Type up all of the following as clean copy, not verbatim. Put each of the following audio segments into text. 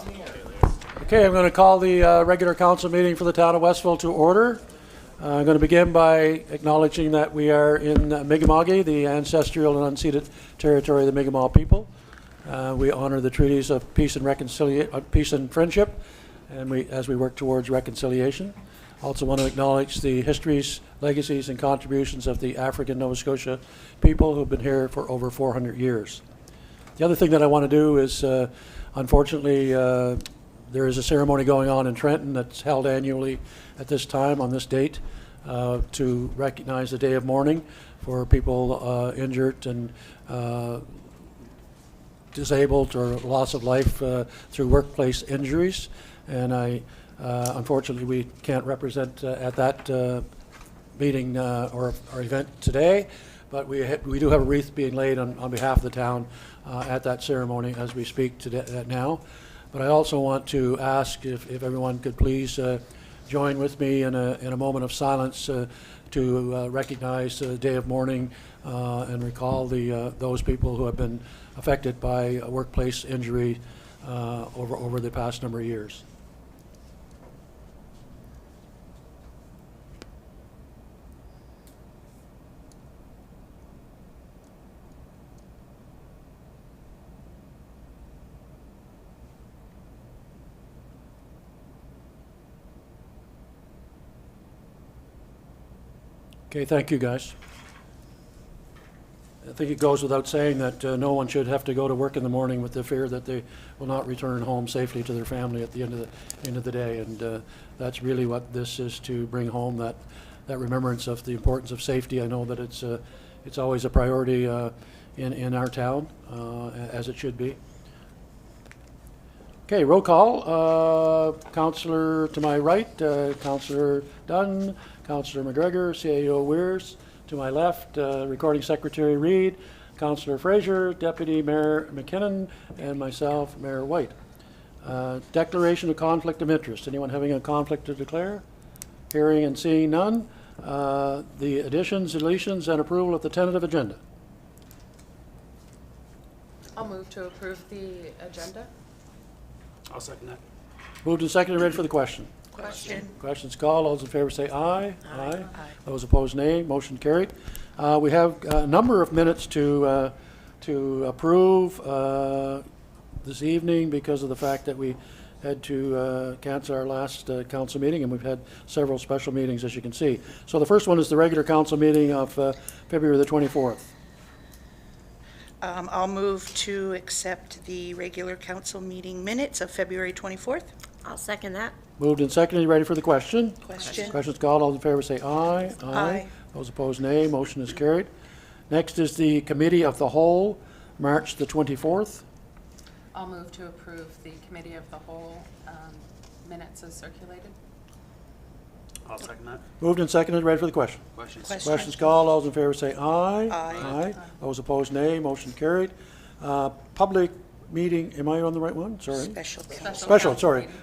Okay, I'm going to call the regular council meeting for the town of Westville to order. I'm going to begin by acknowledging that we are in Mi'kma'ki, the ancestral and unceded territory of the Mi'kmaq people. We honor the treaties of peace and peace and friendship, and as we work towards reconciliation. Also want to acknowledge the histories, legacies, and contributions of the African Nova Scotia people who've been here for over 400 years. The other thing that I want to do is, unfortunately, there is a ceremony going on in Trenton that's held annually at this time on this date to recognize the day of mourning for people injured and disabled or loss of life through workplace injuries. And unfortunately, we can't represent at that meeting or event today, but we do have a wreath being laid on behalf of the town at that ceremony as we speak today, now. But I also want to ask if everyone could please join with me in a moment of silence to recognize the day of mourning and recall those people who have been affected by a workplace injury over the past number of years. Okay, thank you, guys. I think it goes without saying that no one should have to go to work in the morning with the fear that they will not return home safely to their family at the end of the day, and that's really what this is, to bring home that remembrance of the importance of safety. I know that it's always a priority in our town, as it should be. Okay, roll call. Councillor to my right, Councillor Dunn, Councillor McGregor, CAO Weirs. To my left, Recording Secretary Reid, Councillor Fraser, Deputy Mayor McKinnon, and myself, Mayor White. Declaration of conflict of interest. Anyone having a conflict to declare? Hearing and seeing none. The additions, deletions, and approval of the tentative agenda. I'll move to approve the agenda. I'll second that. Moved and seconded. Ready for the question? Question. Questions called. All those in favor say aye. Aye. Those opposed, nay. Motion carried. We have a number of minutes to approve this evening because of the fact that we had to cancel our last council meeting, and we've had several special meetings, as you can see. So the first one is the regular council meeting of February the 24th. I'll move to accept the regular council meeting minutes of February 24th. I'll second that. Moved and seconded. Ready for the question? Question. Questions called. All in favor say aye. Aye. Those opposed, nay. Motion is carried. Next is the Committee of the Whole, March the 24th. I'll move to approve the committee of the whole minutes as circulated. I'll second that. Moved and seconded. Ready for the question? Questions? Question. Questions called. All those in favor say aye. Aye. Those opposed, nay. Motion carried. Public meeting, am I on the right one? Sorry. Special. Special, council sorry. meeting.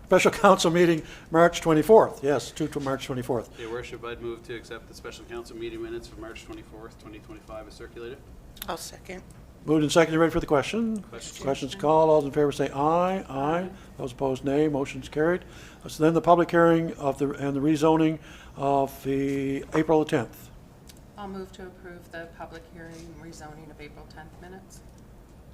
Special council meeting, March 24th. Yes, to March 24th. Your worship, I'd move to accept the special council meeting minutes for March 24th, 2025 as circulated. I'll second. Moved and seconded. Ready for the question? Questions? Questions called. All those in favor say aye. Aye. Those opposed, nay. Motion's carried. So then the public hearing of the rezoning of the April the 10th. I'll move to approve the public hearing rezoning of April 10th minutes.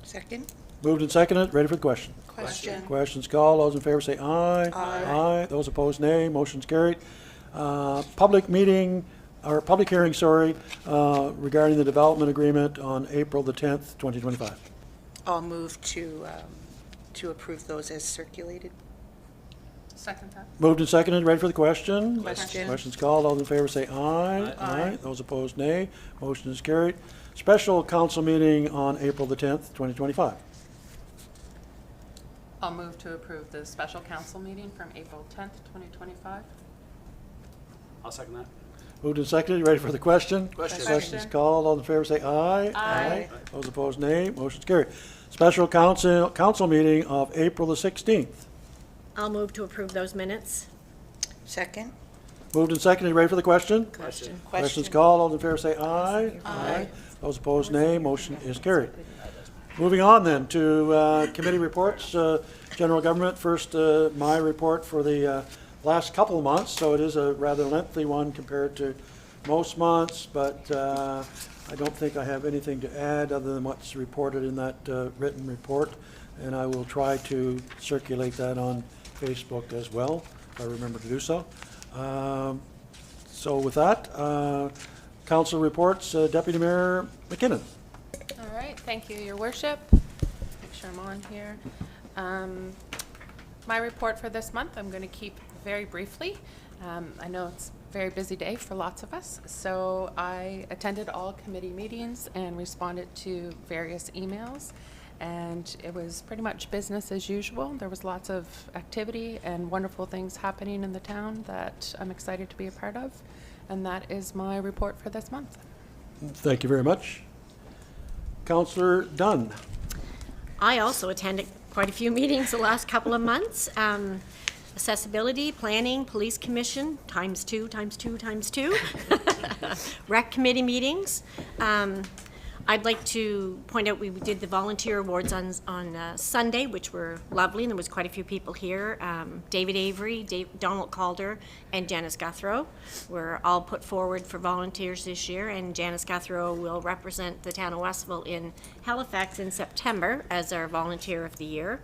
Second. Moved and seconded. Ready for the question? Question. Questions called. All those in favor say aye. Aye. Those opposed, nay. Motion's carried. Public meeting, or public hearing, sorry, regarding the development agreement on April the 10th, 2025. I'll move to approve those as circulated. Second that. Moved and seconded. Ready for the question? Question. Questions called. All in favor say aye. Aye. Those opposed, nay. Motion is carried. Special council meeting on April the 10th, 2025. I'll move to approve the special council meeting from April 10th, 2025. I'll second that. Moved and seconded. Ready for the question? Questions? Questions called. All in favor say aye. Aye. Those opposed, nay. Motion's carried. Special council meeting of April the 16th. I'll move to approve those minutes. Second. Moved and seconded. Ready for the question? Question. Questions called. All in favor say aye. Those opposed, nay. Motion is carried. Moving on then to committee reports, general government. First, my report for the last couple of months, so it is a rather lengthy one compared to most months, but I don't think I have anything to add other than what's reported in that written report, and I will try to circulate that on Facebook as well, if I remember to do so. So with that, council reports, Deputy Mayor McKinnon. All right, thank you, Your Worship. Make sure I'm on here. My report for this month, I'm going to keep very briefly. I know it's a very busy day for lots of us, so I attended all committee meetings and responded to various emails, and it was pretty much business as usual. There was lots of activity and wonderful things happening in the town that I'm excited to be a part of, and that is my report for this month. Thank you very much. Councillor Dunn. I also attended quite a few meetings the last couple of months. Accessibility, planning, police commission, times two. Rec committee meetings. I'd like to point out we did the volunteer awards on Sunday, which were lovely, and there was quite a few people here. David Avery, Donald Calder, and Janice Guthrow were all put forward for volunteers this year, and Janice Guthrow will represent the town of Westville in Halifax in September as our volunteer of the year.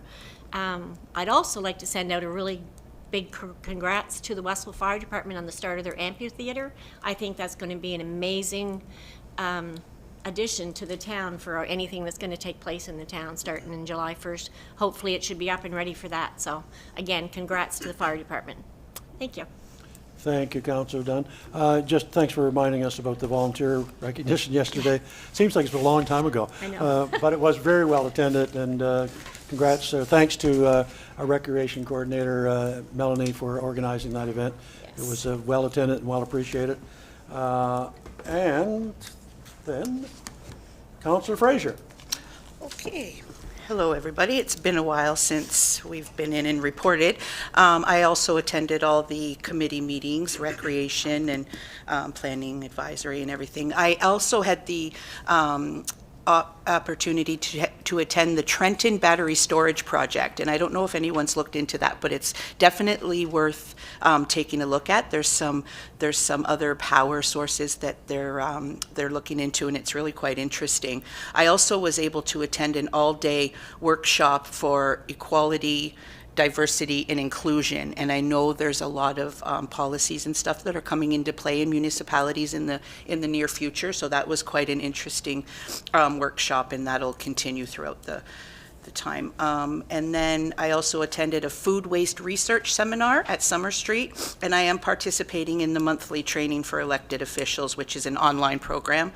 I'd also like to send out a really big congrats to the Westville Fire Department on the start of their amphitheater. I think that's going to be an amazing addition to the town for anything that's going to take place in the town starting in July 1st. Hopefully it should be up and ready for that. So again, congrats to the fire department. Thank you. Thank you, Councillor Dunn. Just thanks for reminding us about the volunteer recognition yesterday. Seems like it's been a long time ago. I know. But it was very well attended, and congrats. Thanks to our recreation coordinator, Melanie, for organizing that event. Yes. It was well attended and well appreciated. And then, Councillor Fraser. Okay. Hello, everybody. It's been a while since we've been in and reported. I also attended all the committee meetings, recreation and planning advisory and everything. I also had the opportunity to attend the Trenton Battery Storage Project, and I don't know if anyone's looked into that, but it's definitely worth taking a look at. There's some other power sources that they're looking into, and it's really quite interesting. I also was able to attend an all-day workshop for equality, diversity, and inclusion, and I know there's a lot of policies and stuff that are coming into play in municipalities in the near future, so that was quite an interesting workshop, and that'll continue throughout the time. And then I also attended a food waste research seminar at Summer Street, and I am participating in the monthly training for elected officials, which is an online program.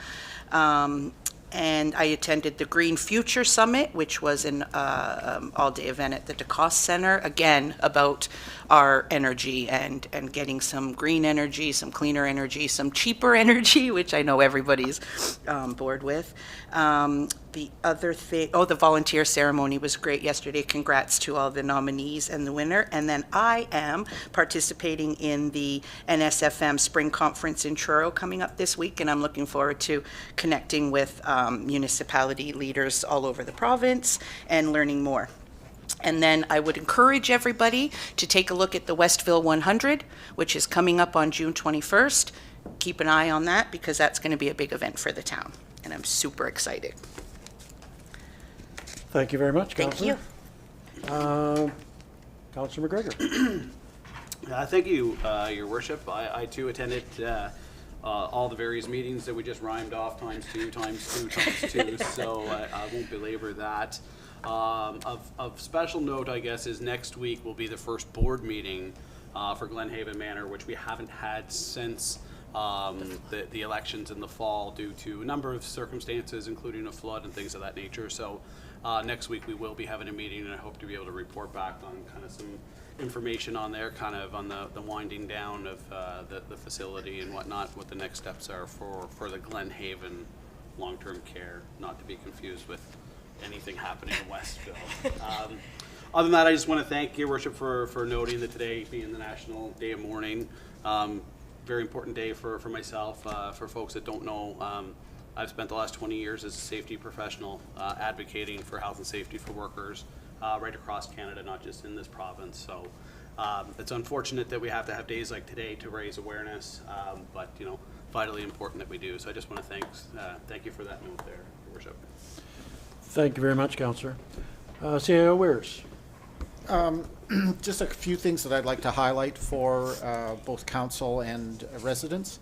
And I attended the Green Future Summit, which was an all-day event at the DeCoste Center, again, about our energy and getting some green energy, some cleaner energy, some cheaper energy, which I know everybody's bored with. The other thing, the volunteer ceremony was great yesterday. Congrats to all the nominees and the winner. And then I am participating in the NSFM Spring Conference in Truro coming up this week, and I'm looking forward to connecting with municipality leaders all over the province and learning more. And then I would encourage everybody to take a look at the Westville 100, which is coming up on June 21st. Keep an eye on that because that's going to be a big event for the town, and I'm super excited. Thank you very much, Thank Councillor. you. Councillor McGregor. Thank you, Your Worship. I too attended all the various meetings that we just rhymed off, times two, so I won't belabor that. Of special note, I guess, is next week will be the first board meeting for Glenhaven Manor, which we haven't had since the elections in the fall due to a number of circumstances, including a flood and things of that nature. So next week we will be having a meeting, and I hope to be able to report back on kind of some information on there, kind of on the winding down of the facility and whatnot, what the next steps are for the Glenhaven long-term care, not to be confused with anything happening in Westville. Other than that, I just want to thank Your Worship for noting that today being the National Day of Mourning. Very important day for myself. For folks that don't know, I've spent the last 20 years as a safety professional advocating for health and safety for workers right across Canada, not just in this province. So it's unfortunate that we have to have days like today to raise awareness, but you know, vitally important that we do. So I just want to thank you for that note there, Your Worship. Thank you very much, Councillor. CAO Weirs. Just a few things that I'd like to highlight for both council and residents.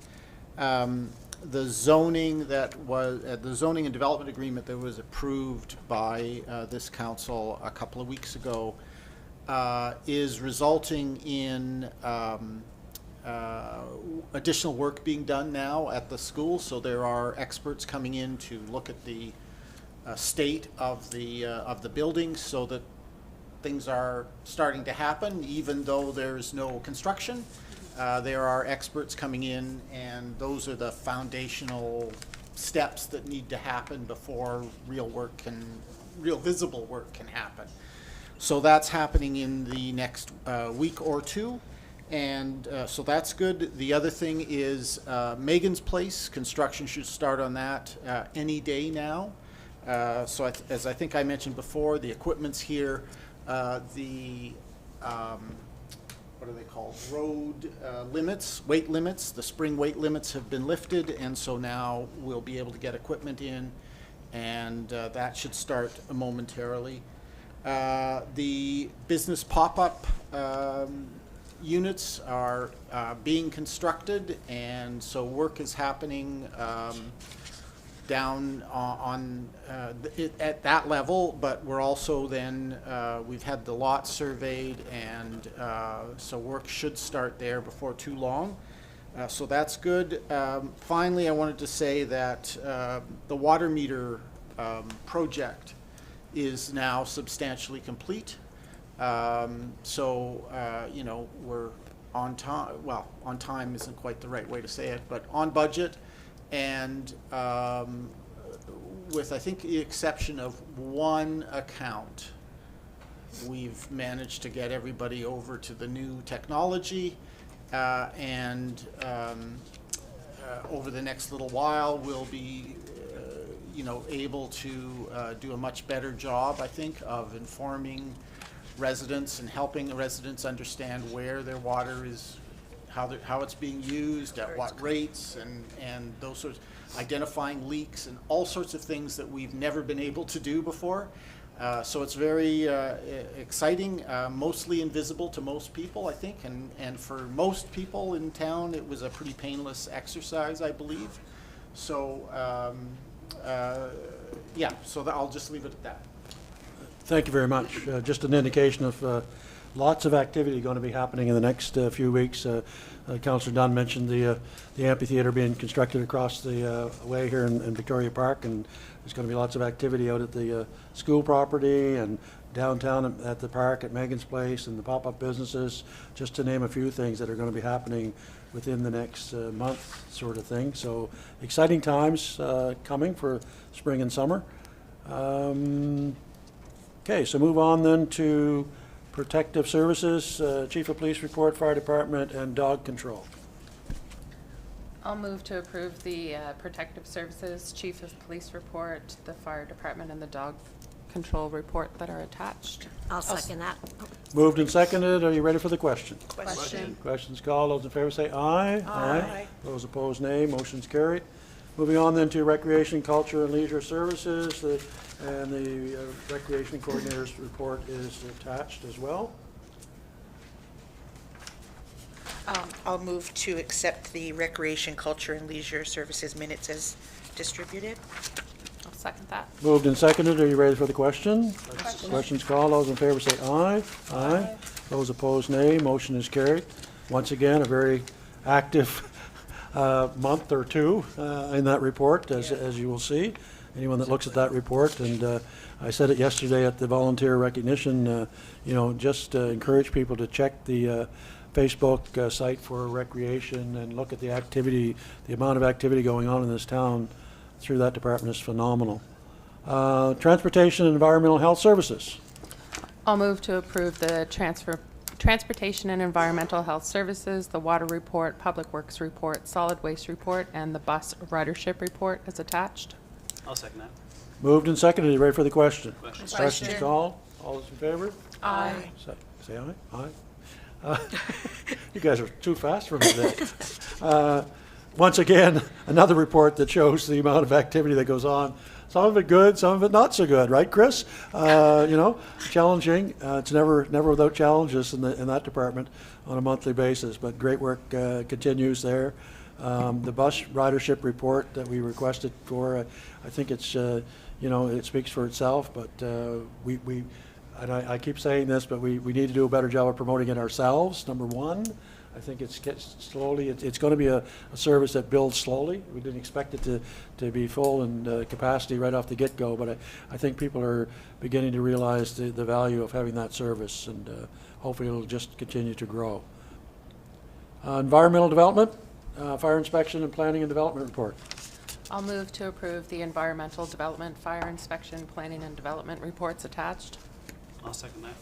The zoning that was the zoning and development agreement that was approved by this council a couple of weeks ago is resulting in additional work being done now at the school. So there are experts coming in to look at the state of the building, so that things are starting to happen, even though there's no construction. There are experts coming in, and those are the foundational steps that need to happen before real visible work can happen. So that's happening in the next week or two, and so that's good. The other thing is Megan's Place. Construction should start on that any day now. So as I think I mentioned before, the equipment's here. What are they called? Road limits, weight limits. The spring weight limits have been lifted, and so now we'll be able to get equipment in, and that should start momentarily. The business pop-up units are being constructed, and so work is happening down at that level, but we're also then, we've had the lot surveyed, and so work should start there before too long. So that's good. Finally, I wanted to say that the water meter project is now substantially complete. So, you know, we're on time. Well, on time isn't quite the right way to say it, but on budget. And with, I think, the exception of one account, we've managed to get everybody over to the new technology, and over the next little while, we'll be, you know, able to do a much better job, I think, of informing residents and helping the residents understand where their water is, how it's being used, at what rates, and those sorts, identifying leaks and all sorts of things that we've never been able to do before. So it's very exciting, mostly invisible to most people, I think, and for most people in town, it was a pretty painless exercise, I believe. So, yeah, so I'll just leave it at that. Thank you very much. Just an indication of lots of activity going to be happening in the next few weeks. Councillor Dunn mentioned the amphitheater being constructed across the way here in Victoria Park, and there's going to be lots of activity out at the school property and downtown at the park at Megan's Place and the pop-up businesses, just to name a few things that are going to be happening within the next month, sort of thing. So exciting times coming for spring and summer. Okay, so move on then to Protective Services, Chief of Police report, Fire Department, and Dog Control. I'll move to approve the Protective Services Chief of Police report, the Fire Department, and the Dog Control report that are attached. I'll second that. Moved and seconded. Are you ready for the question? Question. Questions called. Those in favor say aye. Aye. Those opposed, nay. Motion's carried. Moving on then to Recreation, Culture, and Leisure Services, and the Recreation Coordinator's report is attached as well. I'll move to accept the Recreation, Culture, and Leisure Services minutes as distributed. I'll second that. Moved and seconded. Are you ready for the question? Questions called. Those in favor say aye. Aye. Those opposed, nay. Motion is carried. Once again, a very active month or two in that report, as you will see. Anyone that looks at that report, and I said it yesterday at the volunteer recognition, you know, just encourage people to check the Facebook site for recreation and look at the activity, the amount of activity going on in this town through that department is phenomenal. Transportation and Environmental Health Services. I'll move to approve the Transportation and Environmental Health Services, the Water Report, Public Works Report, Solid Waste Report, and the Bus Ridership Report is attached. I'll second that. Moved and seconded. Are you ready for the question? Questions? Questions called? All those in favor? Aye. Say aye. Aye. You guys are too fast for me today. Once again, another report that shows the amount of activity that goes on. Some of it good, some of it not so good, right, Chris? Challenging. It's never without challenges in that department on a monthly basis, but great work continues there. The bus ridership report that we requested for, I think it's, it speaks for itself, but and I keep saying this, but we need to do a better job of promoting it ourselves, number one. I think it's going to be a service that builds slowly. We didn't expect it to be full and capacity right off the get-go, but I think people are beginning to realize the value of having that service, and hopefully it'll just continue to grow. Environmental development, fire inspection and planning and development report. I'll move to approve the Environmental Development, Fire Inspection, Planning and Development reports attached. I'll second that.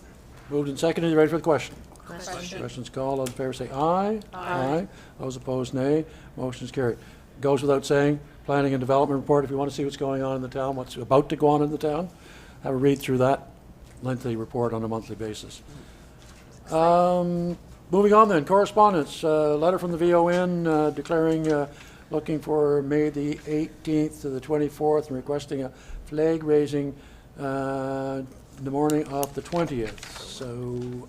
Moved and seconded. You ready for the question? Question. Questions called. All in favor say aye. Aye. Those opposed, nay. Motion is carried. Goes without saying, planning and development report. If you want to see what's going on in the town, what's about to go on in the town, have a read through that lengthy report on a monthly basis. Moving on then, correspondence. Letter from the VON declaring, looking for May the 18th to the 24th and requesting a flag raising the morning of the 20th. So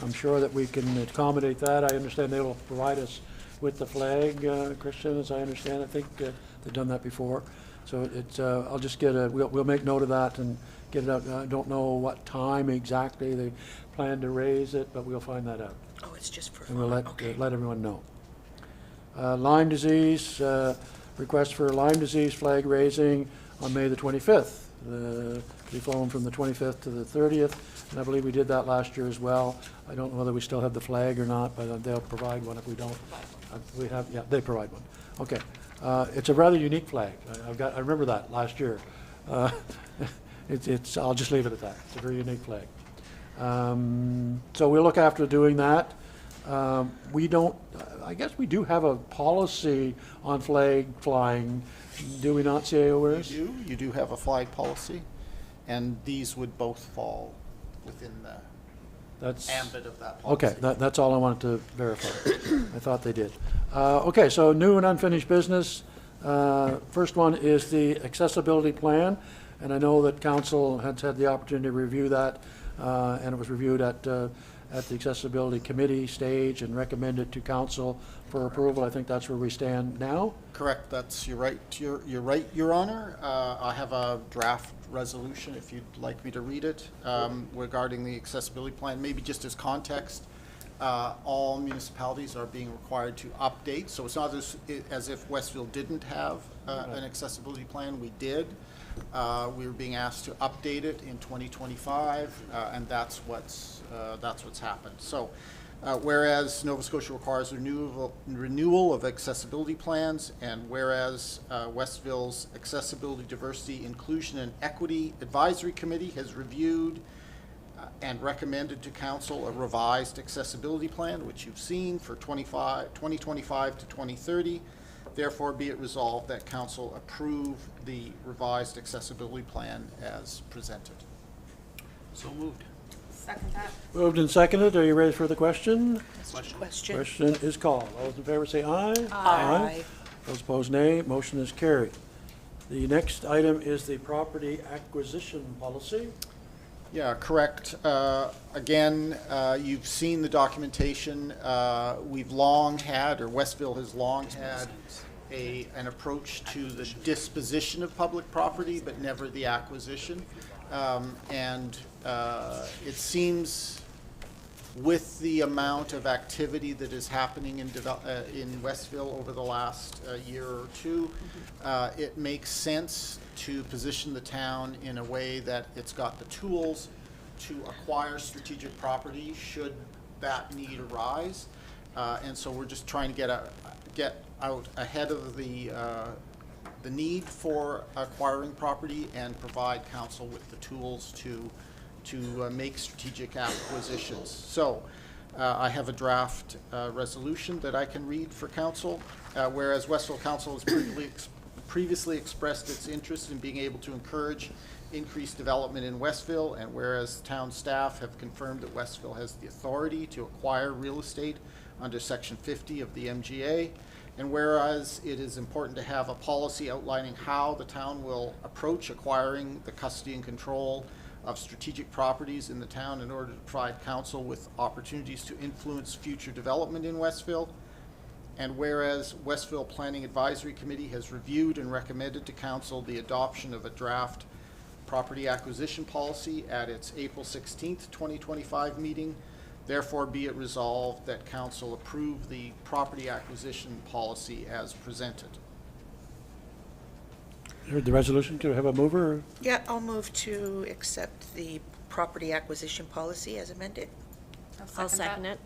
I'm sure that we can accommodate that. I understand they will provide us with the flag, Christian, as I understand. I think they've done that before. So it's, I'll just get we'll make note of that and get it out. I don't know what time exactly they plan to raise it, but we'll find that out. Oh, it's just for And we'll let, okay. let everyone know. Lyme disease, request for Lyme disease flag raising on May the 25th. To be flown from the 25th to the 30th, and I believe we did that last year as well. I don't know whether we still have the flag or not, but they'll provide one if we don't. We have, yeah, they provide one. Okay. It's a rather unique flag. I remember that last year. I'll just leave it at that. It's a very unique flag. So we'll look after doing that. We don't, I guess we do have a policy on flag flying, do we not, CAO Weirs? You do have a flag policy, and these would both fall within the That's ambit of that policy. okay. That's all I wanted to verify. I thought they did. Okay, so new and unfinished business. First one is the accessibility plan, and I know that council has had the opportunity to review that, and it was reviewed at the accessibility committee stage and recommended to council for approval. I think that's where we stand now. Correct, you're right, Your Honor. I have a draft resolution, if you'd like me to read it, regarding the accessibility plan. Maybe just as context, all municipalities are being required to update, so it's not as if Westville didn't have an accessibility plan. We did. We were being asked to update it in 2025, and that's what's happened. So, whereas Nova Scotia requires renewal of accessibility plans, and whereas Westville's Accessibility, Diversity, Inclusion, and Equity Advisory Committee has reviewed and recommended to Council a revised accessibility plan, which you've seen for 2025 to 2030. Therefore, be it resolved that Council approve the revised accessibility plan as presented. So moved. Second that. Moved and seconded. Are you ready for the question? Question. Question is called. All those in favor say aye. Aye. Those opposed, nay. Motion is carried. The next item is the property acquisition policy. Yeah, correct. Again, you've seen the documentation. We've long had, or Westville has long had, an approach to the disposition of public property, but never the acquisition. And it seems with the amount of activity that is happening in Westville over the last year or two, it makes sense to position the town in a way that it's got the tools to acquire strategic property should that need arise. And so we're just trying to get out ahead of the need for acquiring property and provide council with the tools to to make strategic acquisitions. So I have a draft resolution that I can read for council. Whereas Westville Council has previously expressed its interest in being able to encourage increased development in Westville, and whereas town staff have confirmed that Westville has the authority to acquire real estate under Section 50 of the MGA, and whereas it is important to have a policy outlining how the town will approach acquiring the custody and control of strategic properties in the town in order to provide council with opportunities to influence future development in Westville. And whereas Westville Planning Advisory Committee has reviewed and recommended to council the adoption of a draft property acquisition policy at its April 16th, 2025 meeting, therefore be it resolved that council approve the property acquisition policy as presented. Heard the resolution. Do we have a mover? Yeah, I'll move to accept the property acquisition policy as amended. I'll second it.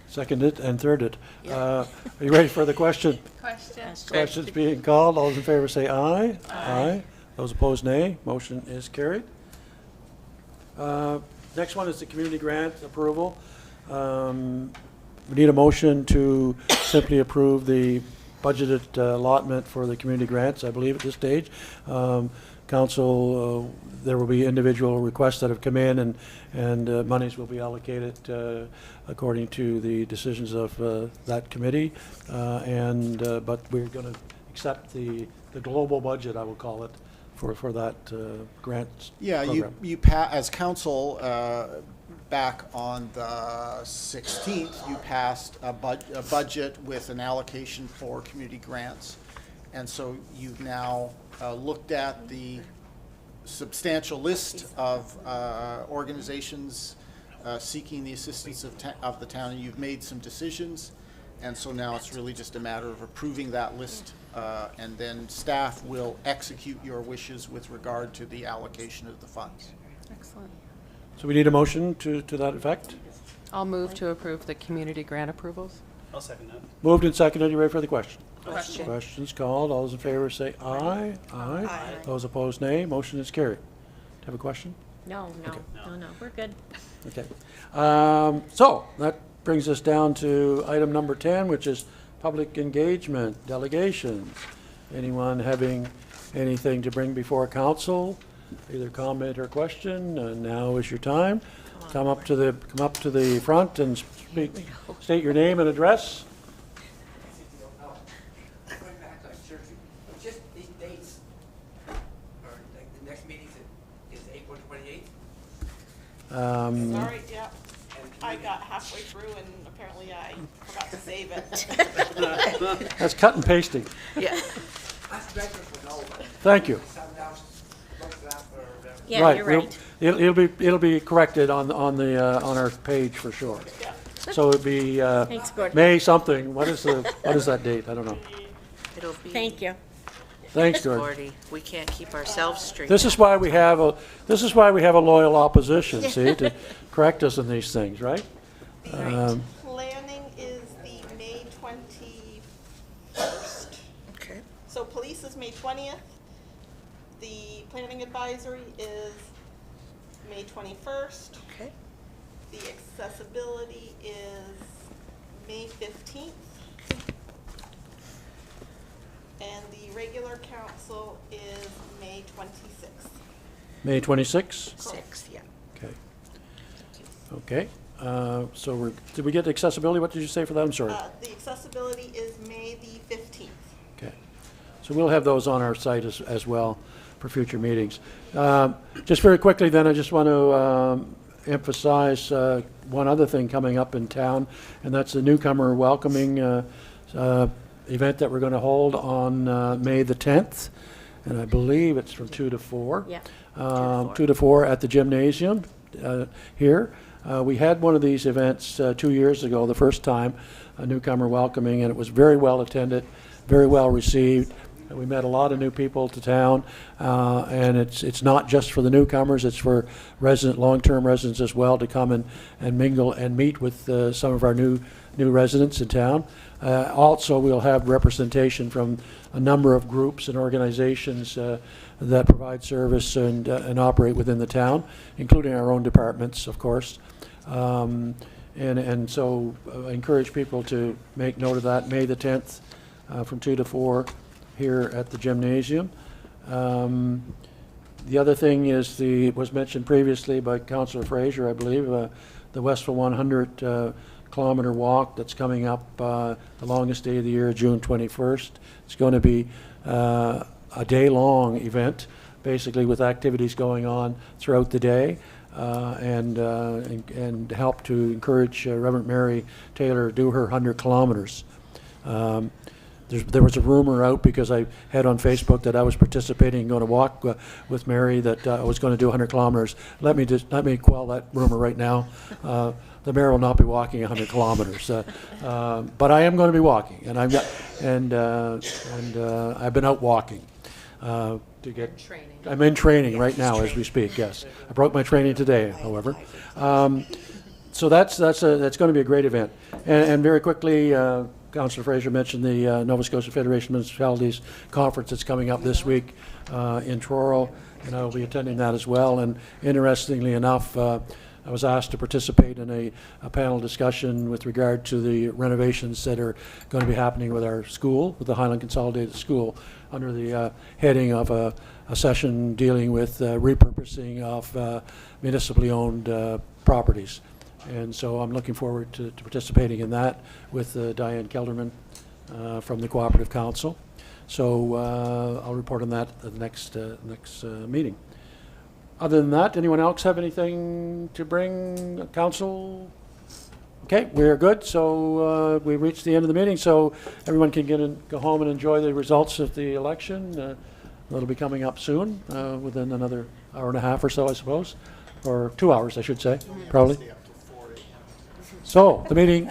Seconded and thirded. Are you ready for the question? Question? Questions being called. All those in favor say aye. Aye. Those opposed, nay. Motion is carried. Next one is the community grant approval. We need a motion to simply approve the budgeted allotment for the community grants, I believe, at this stage. Council, there will be individual requests that have come in, and monies will be allocated according to the decisions of that committee. But we're going to accept the global budget, I will call it, for that grant Yeah, program. as council, back on the 16th, you passed a budget with an allocation for community grants. And so you've now looked at the substantial list of organizations seeking the assistance of the town, and you've made some decisions. And so now it's really just a matter of approving that list, and then staff will execute your wishes with regard to the allocation of the funds. Excellent. So we need a motion to that effect? I'll move to approve the community grant approvals. I'll second that. Moved and seconded. You ready for the question? Question. Questions called. All those in favor say aye. Aye. Those opposed, nay. Motion is carried. Have a question? No, no, we're good. Okay. So that brings us down to item number 10, which is public engagement, delegations. Anyone having anything to bring before council, either comment or question? Now is your time. Come up to the front and speak. State your name and address. Going back on church, just these dates, or like the next meeting is April 28th? Sorry, yeah. I got halfway through and apparently I forgot to save it. That's cut and pasting. Yeah. That's better for no one. Thank you. Someone else looks it up or whatever. Yeah, Right, you're we'll- right. It'll be corrected on our page for sure. Yeah. So it'd be Thanks, Gordon. May something. What is that date? I don't know. It'll be. Thank you. Thanks, George. Gordy, we can't keep ourselves straight. This is why we have a loyal opposition, see, to correct us in these things, right? The planning is the May 21st. Okay. So police is May 20th. The planning advisory is May 21st. Okay. The accessibility is May 15th. And the regular council is May 26th. May 26th? 6, yeah. Okay. Okay. So did we get accessibility? What did you say for that? I'm sorry. The accessibility is May the 15th. Okay. So we'll have those on our site as well for future meetings. Just very quickly then, I just want to emphasize one other thing coming up in town, and that's the newcomer welcoming event that we're going to hold on May the 10th. And I believe it's from 2 to 4. Yeah. 2 to 4 at the gymnasium here. We had one of these events 2 years ago, the first time, a newcomer welcoming, and it was very well attended, very well received. We met a lot of new people to town, and it's not just for the newcomers, it's for long-term residents as well to come and mingle and meet with some of our new residents in town. Also, we'll have representation from a number of groups and organizations that provide service and operate within the town, including our own departments, of course. And so I encourage people to make note of that, May the 10th from 2 to 4 here at the gymnasium. The other thing is was mentioned previously by Councillor Fraser, I believe, the Westville 100 kilometer walk that's coming up the longest day of the year, June 21st. It's going to be a day-long event, basically with activities going on throughout the day. And help to encourage Reverend Mary Taylor to do her 100 kilometers. There was a rumor out because I had on Facebook that I was participating and going to walk with Mary, that I was going to do 100 kilometers. Let me quell that rumor right now. The mayor will not be walking 100 kilometers, but I am going to be walking, and I've been out walking. To get Training. I'm in training right now as we speak, yes. I broke my training today, however. So that's going to be a great event. And very quickly, Councillor Fraser mentioned the Nova Scotia Federation of Municipalities Conference that's coming up this week in Truro, and I will be attending that as well. And interestingly enough, I was asked to participate in a panel discussion with regard to the renovations that are going to be happening with our school, with the Highland Consolidated School, under the heading of a session dealing with repurposing of municipally owned properties. And so I'm looking forward to participating in that with Diane Kelderman from the Cooperative Council. So I'll report on that at the next meeting. Other than that, anyone else have anything to bring, council? Okay, we're good. So we reached the end of the meeting. So everyone can go home and enjoy the results of the election. That'll be coming up soon, within another hour and a half or so, I suppose, or 2 hours, I should say, probably. So the meeting